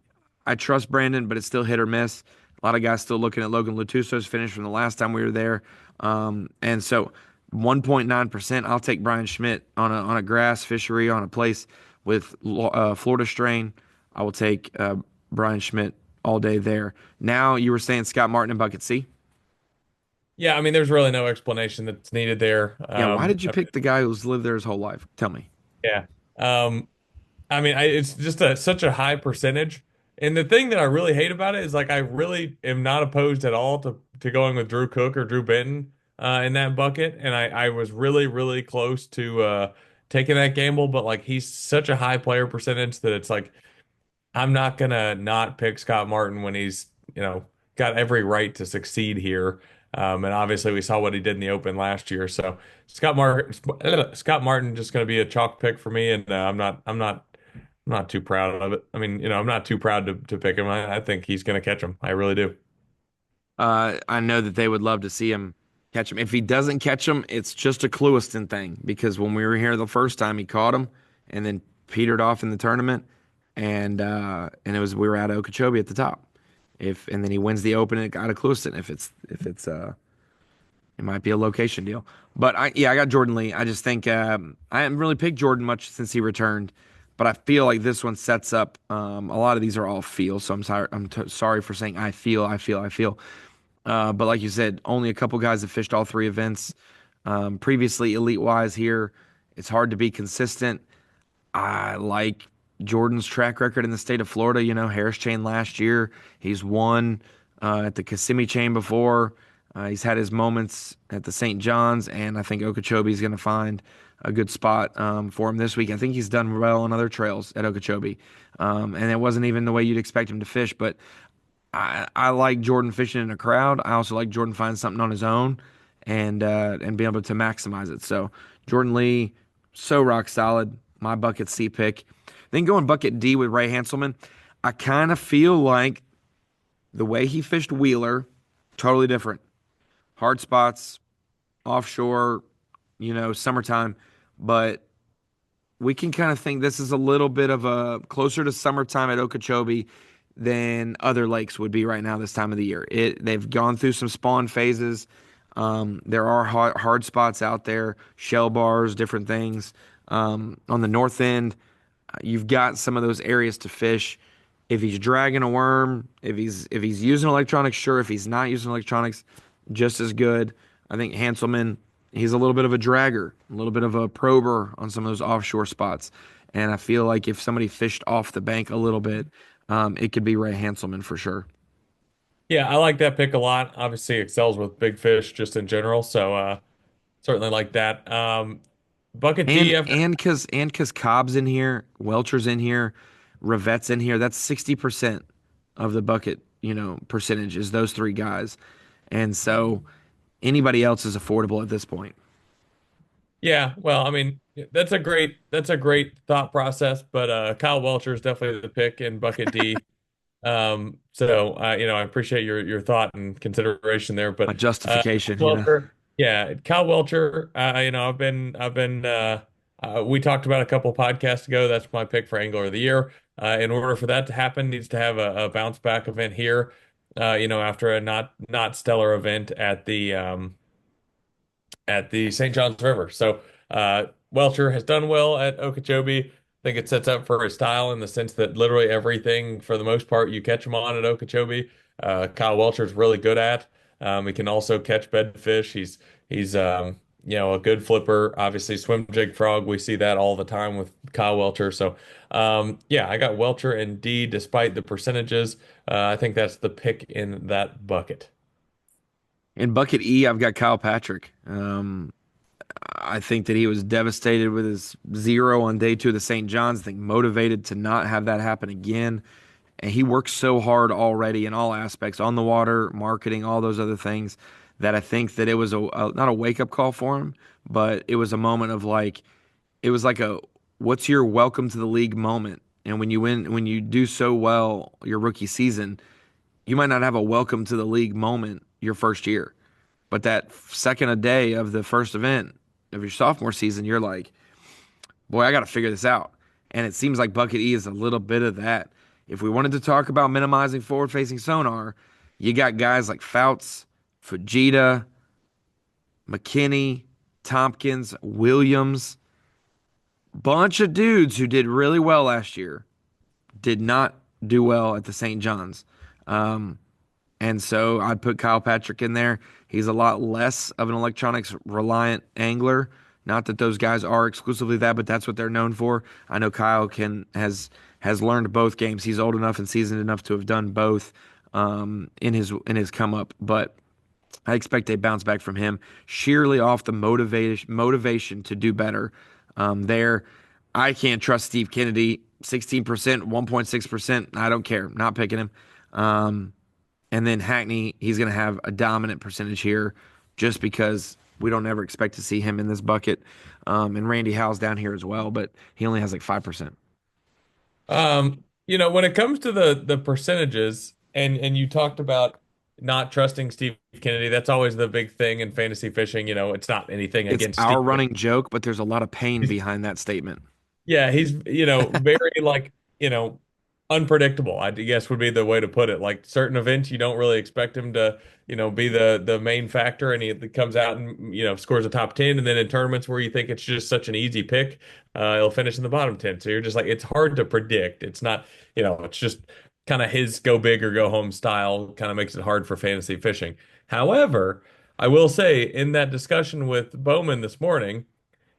I trust Brandon, but it's still hit or miss. A lot of guys still looking at Logan Latuso's finish from the last time we were there. And so 1.9%, I'll take Brian Schmidt on a grass fishery, on a place with Florida strain. I will take Brian Schmidt all day there. Now, you were saying Scott Martin in bucket C? Yeah, I mean, there's really no explanation that's needed there. Yeah, why did you pick the guy who's lived there his whole life? Tell me. Yeah. Um, I mean, it's just such a high percentage. And the thing that I really hate about it is like I really am not opposed at all to going with Drew Cook or Drew Benton in that bucket. And I was really, really close to taking that gamble, but like he's such a high player percentage that it's like I'm not gonna not pick Scott Martin when he's, got every right to succeed here. And obviously we saw what he did in the Open last year. So Scott Martin just gonna be a chalk pick for me, and I'm not too proud of it. I mean, I'm not too proud to pick him. I think he's gonna catch him. I really do. I know that they would love to see him catch him. If he doesn't catch him, it's just a Clewiston thing because when we were here the first time, he caught him and then petered off in the tournament, and we were at Okeechobee at the top. And then he wins the Open and it got a Clewiston. If it's it might be a location deal. But I got Jordan Lee. I just think I haven't really picked Jordan much since he returned, but I feel like this one sets up. A lot of these are all feel, so I'm sorry. Sorry for saying I feel. But like you said, only a couple guys have fished all three events. Previously, elite wise here, it's hard to be consistent. I like Jordan's track record in the state of Florida. Harris Chain last year, he's won at the Kissimmee Chain before. He's had his moments at the St. John's, and I think Okeechobee is going to find a good spot for him this week. I think he's done well on other trails at Okeechobee, and it wasn't even the way you'd expect him to fish. But I like Jordan fishing in a crowd. I also like Jordan finding something on his own and being able to maximize it. So Jordan Lee, so rock solid. My bucket C pick. Then going bucket D with Ray Hanselman. I kind of feel like the way he fished Wheeler, totally different. Hard spots, offshore, summertime. But we can kind of think this is a little bit of a closer to summertime at Okeechobee than other lakes would be right now this time of the year. They've gone through some spawn phases. There are hard spots out there, shell bars, different things. On the north end, you've got some of those areas to fish. If he's dragging a worm, if he's using electronics, sure. If he's not using electronics, just as good. I think Hanselman, he's a little bit of a dragger, a little bit of a prober on some of those offshore spots. And I feel like if somebody fished off the bank a little bit, it could be Ray Hanselman for sure. Yeah, I like that pick a lot. Obviously, excels with big fish just in general, so certainly like that. Bucket And D, I've and cause Cobb's in here, Welcher's in here, Rivette's in here. That's 60% of the bucket, percentage is those three guys. And so anybody else is affordable at this point. Yeah, well, I mean, that's a great thought process, but Kyle Welcher is definitely the pick in bucket D. So I appreciate your thought and consideration there, A but justification. Welcher, yeah, Kyle Welcher, I've been We talked about a couple podcasts ago. That's my pick for Angler of the Year. In order for that to happen, needs to have a bounce back event here. After a not stellar event at the St. Johns River. So Welcher has done well at Okeechobee. I think it sets up for his style in the sense that literally everything, for the most part, you catch him on at Okeechobee. Kyle Welcher's really good at. He can also catch bedfish. He's a good flipper. Obviously, swim jig frog. We see that all the time with Kyle Welcher. So yeah, I got Welcher and D despite the percentages. I think that's the pick in that bucket. In bucket E, I've got Kyle Patrick. I think that he was devastated with his zero on day two of the St. John's. I think motivated to not have that happen again. And he works so hard already in all aspects, on the water, marketing, all those other things, that I think that it was not a wake up call for him, but it was a moment of like, it was like a what's your welcome to the league moment. And when you do so well your rookie season, you might not have a welcome to the league moment your first year. But that second a day of the first event of your sophomore season, you're like, boy, I got to figure this out. And it seems like Bucket E is a little bit of that. If we wanted to talk about minimizing forward facing sonar, you got guys like Fouts, Fujita, McKinney, Tompkins, Williams, bunch of dudes who did really well last year, did not do well at the St. John's. Um, And so I'd put Kyle Patrick in there. He's a lot less of an electronics reliant angler. Not that those guys are exclusively that, but that's what they're known for. I know Kyle has learned both games. He's old enough and seasoned enough to have done both in his come up. But I expect a bounce back from him, sheerly off the motivation to do better. There, I can't trust Steve Kennedy. 16%, 1.6%. I don't care. Not picking him. And then Hackney, he's going to have a dominant percentage here just because we don't ever expect to see him in this bucket. And Randy Howell's down here as well, but he only has like 5%. When it comes to the percentages, and you talked about not trusting Steve Kennedy, that's always the big thing in fantasy fishing. It's not anything It's against Steve. our running joke, but there's a lot of pain behind that statement. Yeah, he's, very like, unpredictable, I guess would be the way to put it. Like certain events you don't really expect him to, be the main factor and he comes out and, scores a top 10. And then in tournaments where you think it's just such an easy pick, he'll finish in the bottom 10. So you're just like, it's hard to predict. It's not, it's just kind of his go big or go home style kind of makes it hard for fantasy fishing. However, I will say in that discussion with Bowman this morning,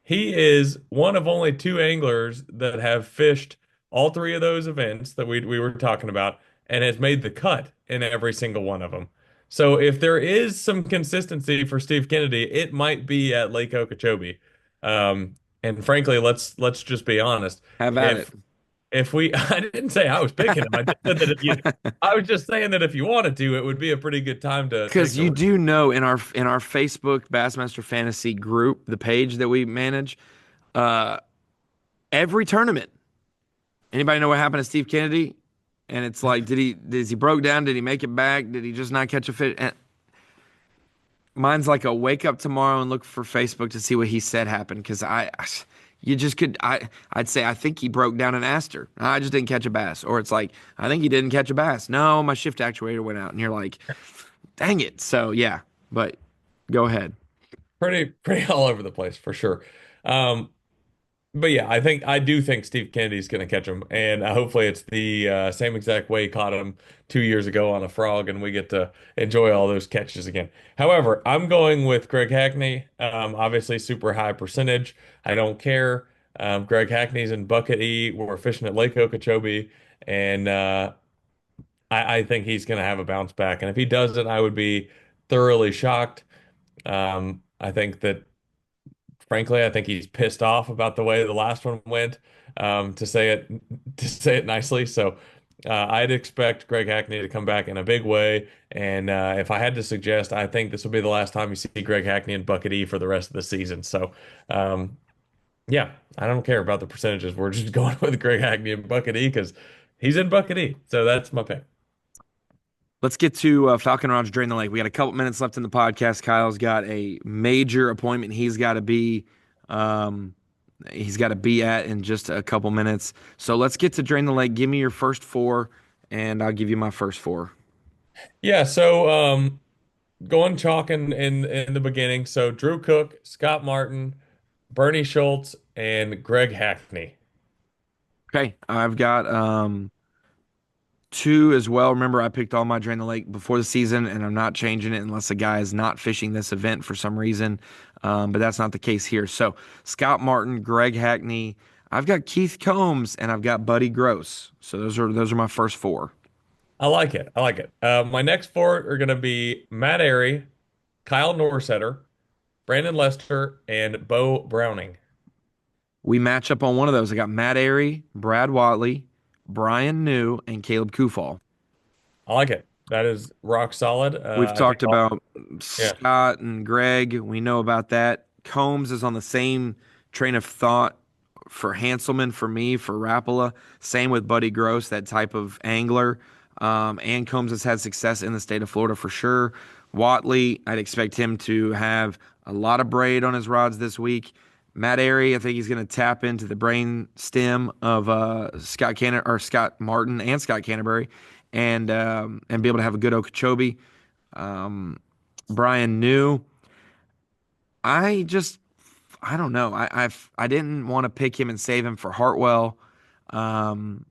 he is one of only two anglers that have fished all three of those events that we were talking about and has made the cut in every single one of them. So if there is some consistency for Steve Kennedy, it might be at Lake Okeechobee. And frankly, let's just be honest. Have at it. If we, I didn't say I was picking him. I just said that I was just saying that if you wanted to, it would be a pretty good time to take Because the you risk. do know in our Facebook Bassmaster Fantasy group, the page that we manage, uh, every tournament. Anybody know what happened to Steve Kennedy? And it's like, is he broke down? Did he make it back? Did he just not catch a fish? And mine's like a wake up tomorrow and look for Facebook to see what he said happened. Because you just could, I'd say, I think he broke down an aster. I just didn't catch a bass. Or it's like, I think he didn't catch a bass. No, my shift actuator went out. And you're like, dang it. So yeah, but go ahead. Pretty all over the place for sure. Um, But yeah, I do think Steve Kennedy's going to catch him, and hopefully it's the same exact way he caught him 2 years ago on a frog, and we get to enjoy all those catches again. However, I'm going with Greg Hackney. Obviously, super high percentage. I don't care. Greg Hackney's in Bucket E. We're fishing at Lake Okeechobee, and I think he's going to have a bounce back. And if he doesn't, I would be thoroughly shocked. I think that frankly, I think he's pissed off about the way the last one went, to say it nicely. So I'd expect Greg Hackney to come back in a big way. And if I had to suggest, I think this will be the last time you see Greg Hackney in Bucket E for the rest of the season. So yeah, I don't care about the percentages. We're just going with Greg Hackney in Bucket E because he's in Bucket E. So that's my pick. Let's get to Falcon Rods Drain the Lake. We got a couple minutes left in the podcast. Kyle's got a major appointment he's got to be um, he's got to be at in just a couple minutes. So let's get to Drain the Lake. Give me your first four, and I'll give you my first four. Yeah, so going chalk in the beginning. So Drew Cook, Scott Martin, Bernie Schultz, and Greg Hackney. Okay, I've got two as well. Remember, I picked all my Drain the Lake before the season, and I'm not changing it unless a guy is not fishing this event for some reason. But that's not the case here. So Scott Martin, Greg Hackney. I've got Keith Combs, and I've got Buddy Gross. So those are my first four. I like it. I like it. My next four are going to be Matt Airy, Kyle Norsetter, Brandon Lester, and Bo Browning. We match up on one of those. I got Matt Airy, Brad Watley, Brian New, and Caleb Kufal. I like it. That is rock solid. We've I think talked all, about yeah. Scott and Greg. We know about that. Combs is on the same train of thought for Hanselman, for me, for Rapala. Same with Buddy Gross, that type of angler. And Combs has had success in the state of Florida for sure. Watley, I'd expect him to have a lot of braid on his rods this week. Matt Airy, I think he's going to tap into the brain stem of Scott Martin and Scott Canterbury, and be able to have a good Okeechobee. Brian New, I just I don't know. I didn't want to pick him and save him for Hartwell, um,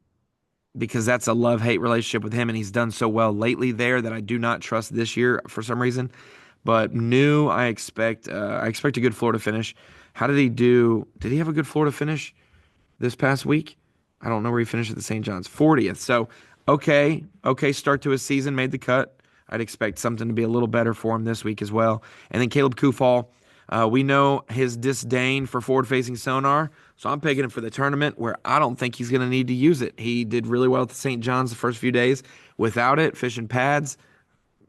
because that's a love-hate relationship with him, and he's done so well lately there that I do not trust this year for some reason. But New, I expect a good Florida finish. How did he do? Did he have a good Florida finish this past week? I don't know where he finished at the St. John's, 40th. So, okay, start to his season, made the cut. I'd expect something to be a little better for him this week as well. And then Caleb Kufal, we know his disdain for forward-facing sonar, so I'm picking him for the tournament where I don't think he's going to need to use it. He did really well at the St. John's the first few days without it, fishing pads.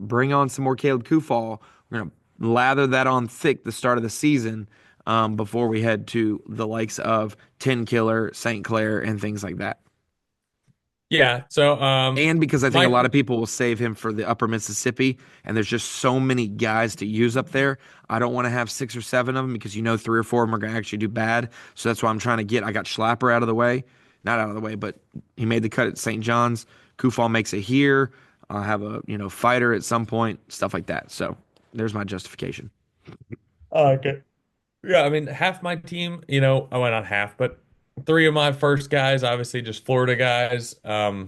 Bring on some more Caleb Kufal. We're going to lather that on thick the start of the season, before we head to the likes of Ten Killer, St. Clair, and things like that. Yeah. So And because I think a my lot of people will save him for the upper Mississippi, and there's just so many guys to use up there. I don't want to have six or seven of them because three or four of them are going to actually do bad. So that's why I'm trying to I got Schlapper out of the way. Not out of the way, but he made the cut at St. John's. Kufal makes it here. I'll have a, fighter at some point, stuff like that. So there's my justification. okay. Yeah, I mean half my team, I went on half, but three of my first guys, obviously just Florida guys. I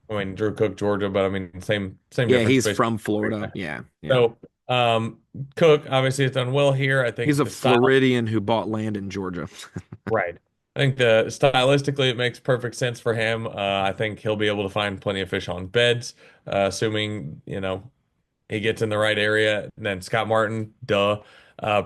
mean Drew Cook, Georgia, but I mean same Yeah, difference he's basically. from Florida. Yeah, yeah. So Cook obviously has done well here. I He's think a the style. Floridian who bought land in Georgia. Right. I think the stylistically it makes perfect sense for him. I think he'll be able to find plenty of fish on beds, assuming, he gets in the right area. And then Scott Martin, duh.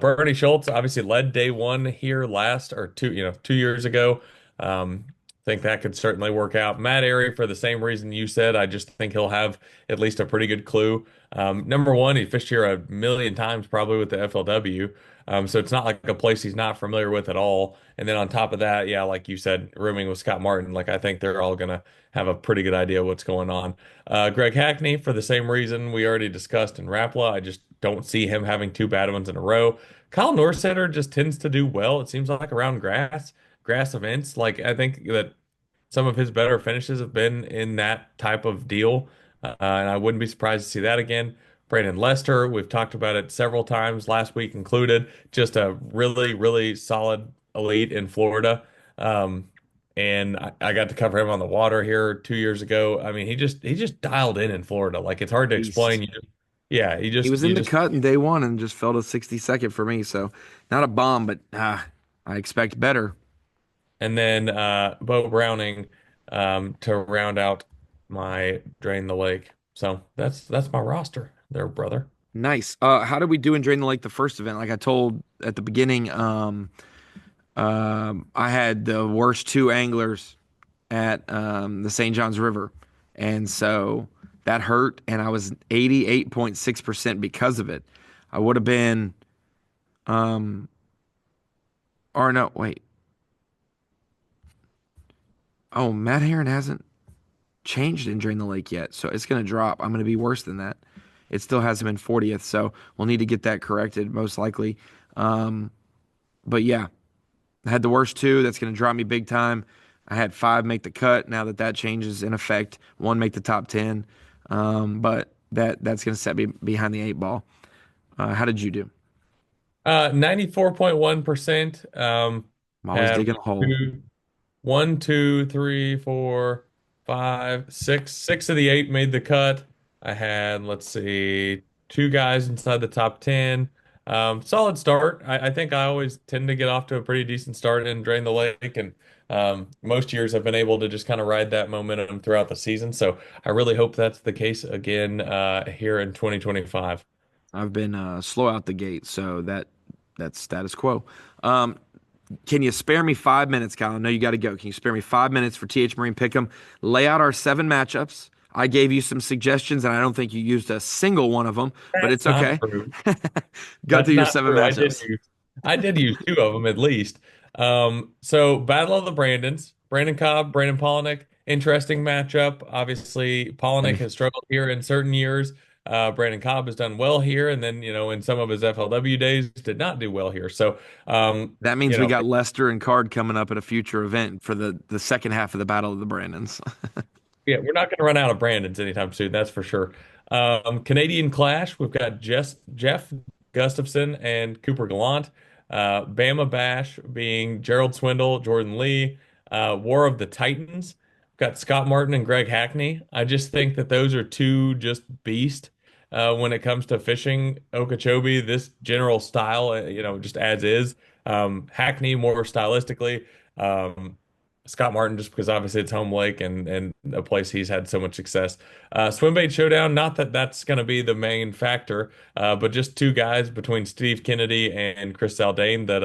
Bernie Schultz obviously led day one here last or 2 years ago. Think that could certainly work out. Matt Airy, for the same reason you said, I just think he'll have at least a pretty good clue. Number one, he fished here a million times probably with the FLW. So it's not like a place he's not familiar with at all. And then on top of that, yeah, like you said, rooming with Scott Martin, like I think they're all gonna have a pretty good idea what's going on. Greg Hackney, for the same reason we already discussed in Rapala, I just don't see him having two bad ones in a row. Kyle Norsetter just tends to do well. It seems like around grass events. Like I think that some of his better finishes have been in that type of deal, and I wouldn't be surprised to see that again. Brandon Lester, we've talked about it several times, last week included. Just a really, really solid elite in Florida. Um, and I got to cover him on the water here 2 years ago. I mean, he just dialed in Florida. Like it's hard to explain. Beast. Yeah, He was in the cut in day one and just fell to 62nd for me. So not a bomb, but I expect better. and then Bo Browning to round out my drain the lake. So that's my roster there, brother. Nice. How did we do in Drain the Lake the first event? Like I told at the beginning, I had the worst two anglers at the St. Johns River. And so that hurt, and I was 88.6% because of it. I would have been, um, or no, wait. Oh, Matt Heron hasn't changed in Drain the Lake yet, so it's going to drop. I'm going to be worse than that. It still has him in 40th, so we'll need to get that corrected most likely. But yeah, I had the worst two. That's going to drop me big time. I had five make the cut. Now that that changes in effect, one make the top 10. But that's going to set me behind the eight ball. How did you do? 94.1%. I'm always Had digging a hole. two, one, two, three, four, five, six. Six of the eight made the cut. I had, let's see, two guys inside the top 10. Solid start. I think I always tend to get off to a pretty decent start and drain the lake. And most years I've been able to just kind of ride that momentum throughout the season. So I really hope that's the case again here in 2025. I've been slow out the gate, so that's status quo. Um, can you spare me 5 minutes, Kyle? I know you got to go. Can you spare me 5 minutes for TH Marine Pick'em? Lay out our seven matchups. I gave you some suggestions, and I don't think you used a single one of them, but That's it's not okay. true. Go through That's your not seven true. matchups. I did use two of them at least. So Battle of the Brandons, Brandon Cobb, Brandon Polnick, interesting matchup. Obviously, Let Polnick me. has struggled here in certain years. Brandon Cobb has done well here, and then in some of his FLW days did not do well here. So That you means we know, got Lester and Card coming up at a future event for the second half of the Battle of the Brandons. yeah, we're not going to run out of Brandons anytime soon, that's for sure. Canadian Clash, we've got Jeff Gustafson and Cooper Gallant. Bama Bash being Gerald Swindle, Jordan Lee. War of the Titans, we've got Scott Martin and Greg Hackney. I just think that those are two just beast when it comes to fishing Okeechobee. This general style, just as is. Hackney more stylistically. Um, Scott Martin, just because obviously it's home lake and a place he's had so much success. Swim bait showdown, not that that's going to be the main factor, but just two guys between Steve Kennedy and Chris Zaldain that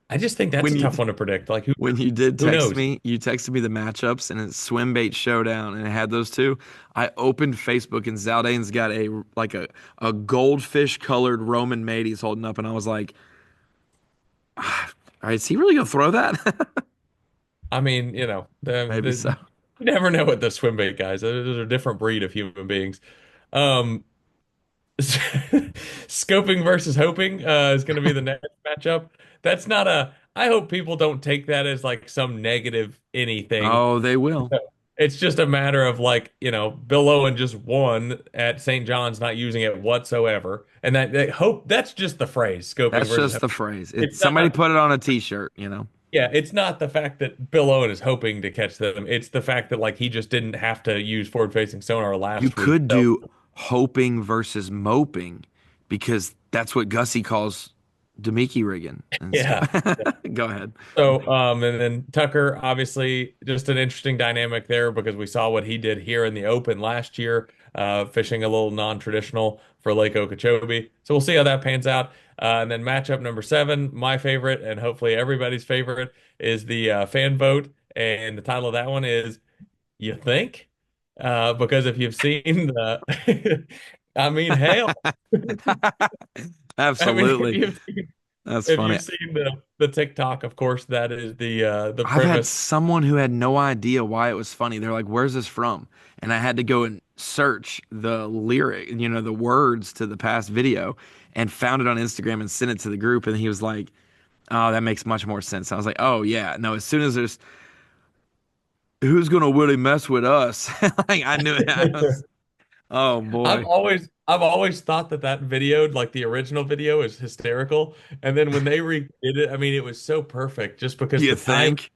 I just think that's when a you tough one to predict. Like when you did who text knows? me, you texted me the matchups and it's swim bait showdown and it had those two. I opened Facebook and Zaldain's got a goldfish colored Roman maid he's holding up and I was like, all right, is he really gonna throw that? I mean, Maybe so. you never know with the swim bait guys. Those are a different breed of human beings. Um, Scoping versus hoping is going to be the next matchup. That's not a. I hope people don't take that as like some negative anything. Oh, they will. It's just a matter of like, Bill Lowen just won at St. John's, not using it whatsoever, and that hope that's just the phrase scoping That's versus just hoping. the phrase. It's It's somebody not. put it on a t-shirt. Yeah, it's not the fact that Bill Owen is hoping to catch them. It's the fact that like he just didn't have to use forward-facing sonar You last week. could So do hoping versus moping because that's what Gussie calls Demiki rigging and yeah. stuff. Go ahead. So and then Tucker, obviously, just an interesting dynamic there because we saw what he did here in the Open last year, fishing a little non-traditional for Lake Okeechobee. So we'll see how that pans out. And then matchup number seven, my favorite, and hopefully everybody's favorite, is the fan vote. And the title of that one is You Think? Because if you've seen the, I mean, hell, I mean, Absolutely. That's if funny. you've seen the TikTok, of course, that is the I've had premise. someone who had no idea why it was funny. They're like, "Where's this from?" And I had to go and search the lyric, the words to the past video, and found it on Instagram and sent it to the group. And he was like, "Oh, that makes much more sense." I was like, "Oh yeah, no." As soon as there's who's gonna really mess with us, like I knew it. Oh boy, I've always thought that video, like the original video, is hysterical. And then when they redid it, I mean, it was so perfect just because you the time, think?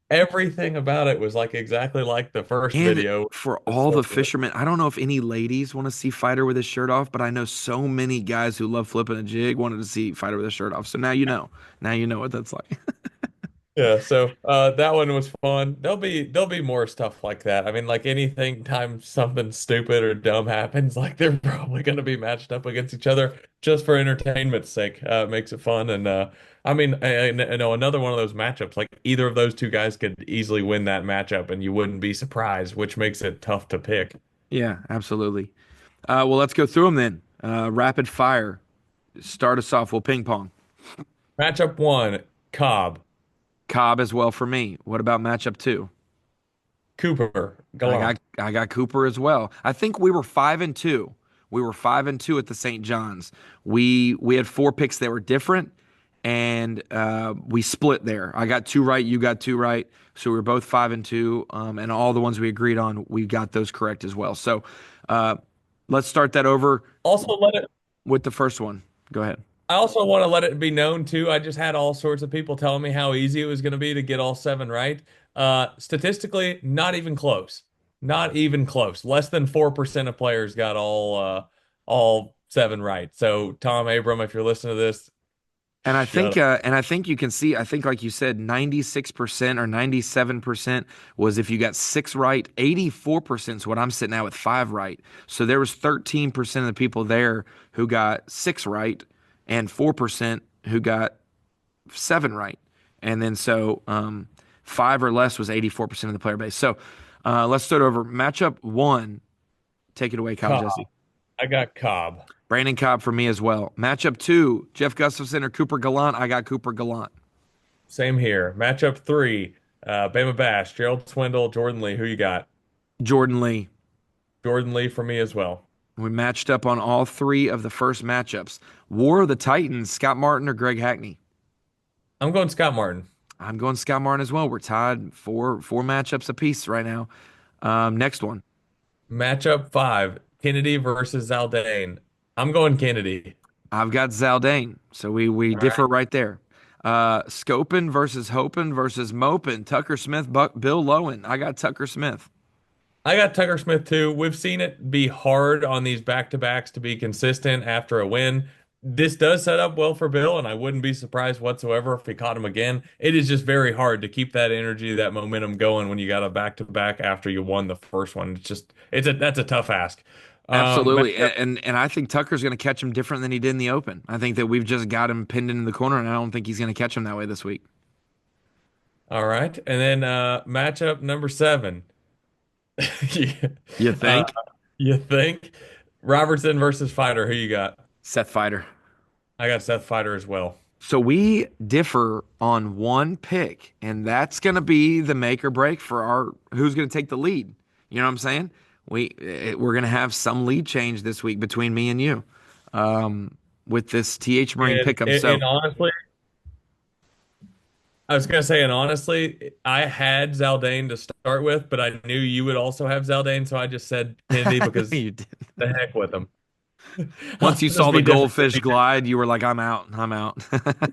everything about it was like exactly like the first And video. for It's all so the good. fishermen, I don't know if any ladies want to see Fighter with his shirt off, but I know so many guys who love flipping a jig wanted to see Fighter with his shirt off. So now you know. Now you know what that's like. Yeah, so that one was fun. There'll be more stuff like that. I mean, like anything time something stupid or dumb happens, like they're probably going to be matched up against each other just for entertainment's sake. It makes it fun, and I mean, I know another one of those matchups. Like either of those two guys could easily win that matchup, and you wouldn't be surprised, which makes it tough to pick. Yeah, absolutely. Well, let's go through them then. Rapid fire. Start us off. We'll ping pong. Matchup one, Cobb, Cobb as well for me. What about matchup two? Cooper, I got Gallant. I got Cooper as well. I think we were 5-2. We were 5-2 at the St. John's. We had four picks that were different, and we split there. I got two right, you got two right, so we were both 5-2, and all the ones we agreed on, we got those correct as well. So uh, let's start that over Also, let it with the first one. Go ahead. I also want to let it be known too. I just had all sorts of people telling me how easy it was going to be to get all seven right. Statistically, not even close. Not even close. Less than 4% of players got all seven right. So Tom Abram, if you're listening to this, shut up. And I think you can see, I think like you said, 96% or 97% was if you got six right. 84% is what I'm sitting at with five right. So there was 13% of the people there who got six right and 4% who got seven right. And then five or less was 84% of the player base. So let's start over. Matchup one. Take it away, Kyle Cobb. Jessie. I got Cobb. Brandon Cobb for me as well. Matchup two, Jeff Gustafson or Cooper Gallant. I got Cooper Gallant. Same here. Matchup three, B.A.S.S, Gerald Swindle, Jordan Lee. Who you got? Jordan Lee. Jordan Lee for me as well. We matched up on all three of the first matchups. War of the Titans, Scott Martin or Greg Hackney? I'm going Scott Martin. I'm going Scott Martin as well. We're tied four matchups apiece right now. Next one. Matchup five, Kennedy versus Zaldane. I'm going Kennedy. I've got Zaldane. So we All right. differ right there. Scopin versus Hopin versus Mopin. Tucker Smith, Bill Lowen. I got Tucker Smith. I got Tucker Smith too. We've seen it be hard on these back-to-backs to be consistent after a win. This does set up well for Bill, and I wouldn't be surprised whatsoever if he caught him again. It is just very hard to keep that energy, that momentum going when you got a back-to-back after you won the first one. That's a tough ask. Absolutely. Matchup, And I think Tucker's going to catch him different than he did in the Open. I think that we've just got him pinned into the corner, and I don't think he's going to catch him that way this week. all right. And then matchup number seven. Yeah. You Uh, think? you think Robertson versus Fighter? Who you got? Seth Fighter. I got Seth Fighter as well. So we differ on one pick, and that's going to be the make or break for our who's going to take the lead. You know what I'm saying? We're going to have some lead change this week between me and you with this TH Marine pick'em. So And honestly, I was gonna say, and honestly, I had Zaldane to start with, but I knew you would also have Zaldane, so I just said Kennedy because you did. the heck with him. I'll Once you just saw be the different. goldfish glide, you were like, I'm out. I'm out.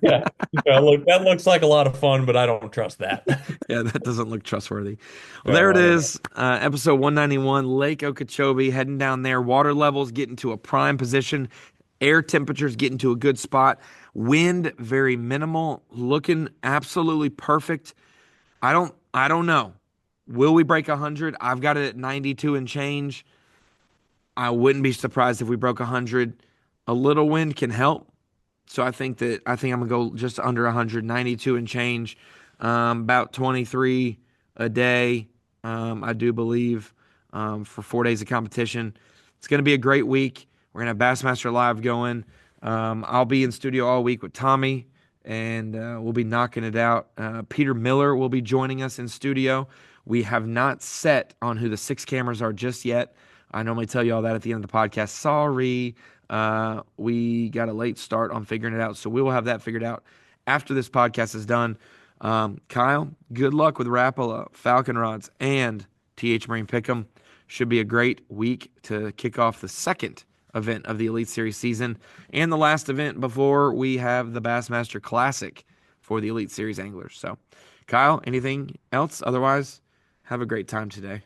Yeah, look, that looks like a lot of fun, but I don't trust that. Yeah, that doesn't look trustworthy. Well, there No, it I don't know. is. Episode 191, Lake Okeechobee, heading down there. Water levels getting to a prime position. Air temperatures getting to a good spot. Wind very minimal, looking absolutely perfect. I don't know. Will we break 100? I've got it at 92 and change. I wouldn't be surprised if we broke 100. A little wind can help. So I think I'm gonna go just under 192 and change, about 23 a day. I do believe for 4 days of competition. It's gonna be a great week. We're gonna have Bassmaster Live going. I'll be in studio all week with Tommy, and we'll be knocking it out. Peter Miller will be joining us in studio. We have not set on who the six cameras are just yet. I normally tell you all that at the end of the podcast. Sorry. We got a late start on figuring it out, so we will have that figured out after this podcast is done. Kyle, good luck with Rapala, Falcon Rods, and TH Marine Pick'em. Should be a great week to kick off the second event of the Elite Series season and the last event before we have the Bassmaster Classic for the Elite Series anglers. So, Kyle, anything else? Otherwise, have a great time today.